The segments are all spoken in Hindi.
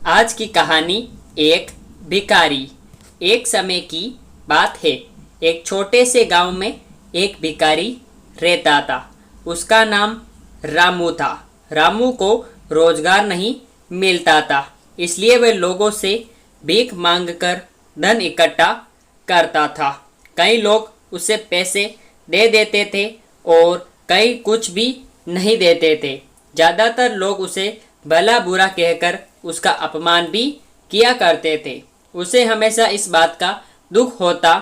आज की कहानी एक भिखारी। एक समय की बात है। एक छोटे से गांव में एक भिखारी रहता था। उसका नाम रामू था। रामू को रोजगार नहीं मिलता था, इसलिए वह लोगों से भीख मांगकर धन इकट्ठा करता था। कई लोग उसे पैसे दे देते थे और कई कुछ भी नहीं देते थे। ज़्यादातर लोग उसे भला बुरा कहकर उसका अपमान भी किया करते थे। उसे हमेशा इस बात का दुख होता।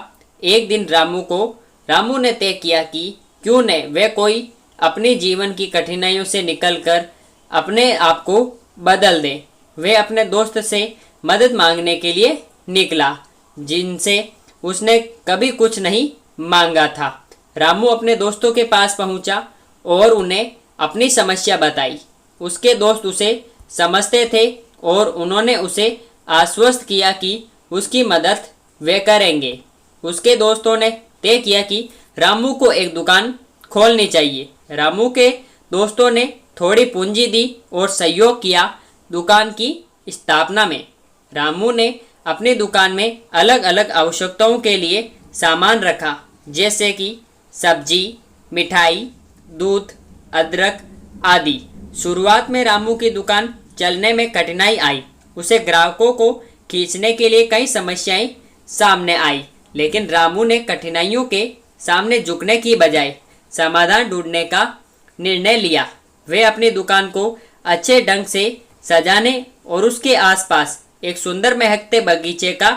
एक दिन रामू ने तय किया कि क्यों न वह कोई अपनी जीवन की कठिनाइयों से निकलकर अपने आप को बदल दे। वह अपने दोस्त से मदद मांगने के लिए निकला, जिनसे उसने कभी कुछ नहीं मांगा था। रामू अपने दोस्तों के पास पहुंचा और उन्हें अपनी समस्या बताई। उसके दोस्त उसे समझते थे और उन्होंने उसे आश्वस्त किया कि उसकी मदद वे करेंगे। उसके दोस्तों ने तय किया कि रामू को एक दुकान खोलनी चाहिए। रामू के दोस्तों ने थोड़ी पूंजी दी और सहयोग किया दुकान की स्थापना में। रामू ने अपनी दुकान में अलग अलग आवश्यकताओं के लिए सामान रखा, जैसे कि सब्जी, मिठाई, दूध, अदरक आदि। शुरुआत में रामू की दुकान चलने में कठिनाई आई। उसे ग्राहकों को खींचने के लिए कई समस्याएं सामने आई, लेकिन रामू ने कठिनाइयों के सामने झुकने की बजाय समाधान ढूंढने का निर्णय लिया। वे अपनी दुकान को अच्छे ढंग से सजाने और उसके आसपास एक सुंदर महकते बगीचे का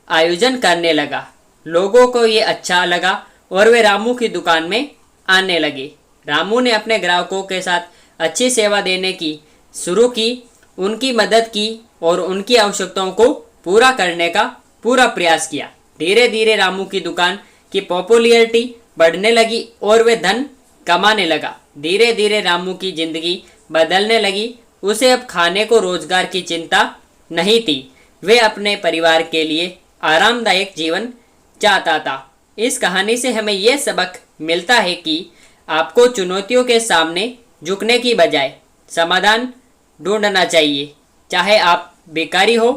आयोजन करने लगा। लोगों को ये अच्छा लगा और वे रामू की दुकान में आने लगे। रामू ने अपने ग्राहकों के साथ अच्छी सेवा देने की शुरू की, उनकी मदद की और उनकी आवश्यकताओं को पूरा करने का पूरा प्रयास किया। धीरे धीरे रामू की दुकान की पॉपुलैरिटी बढ़ने लगी और वे धन कमाने लगा। धीरे धीरे रामू की जिंदगी बदलने लगी। उसे अब खाने को रोजगार की चिंता नहीं थी। वे अपने परिवार के लिए आरामदायक जीवन चाहता था। इस कहानी से हमें यह सबक मिलता है कि आपको चुनौतियों के सामने झुकने की बजाय समाधान ढूंढना चाहिए। चाहे आप भिखारी हो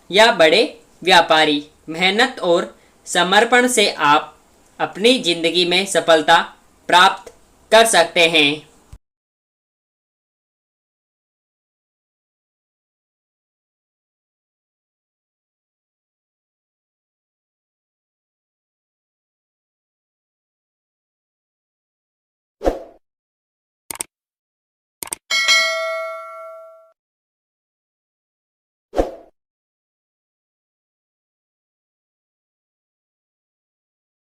या बड़े व्यापारी, मेहनत और समर्पण से आप अपनी जिंदगी में सफलता प्राप्त कर सकते हैं।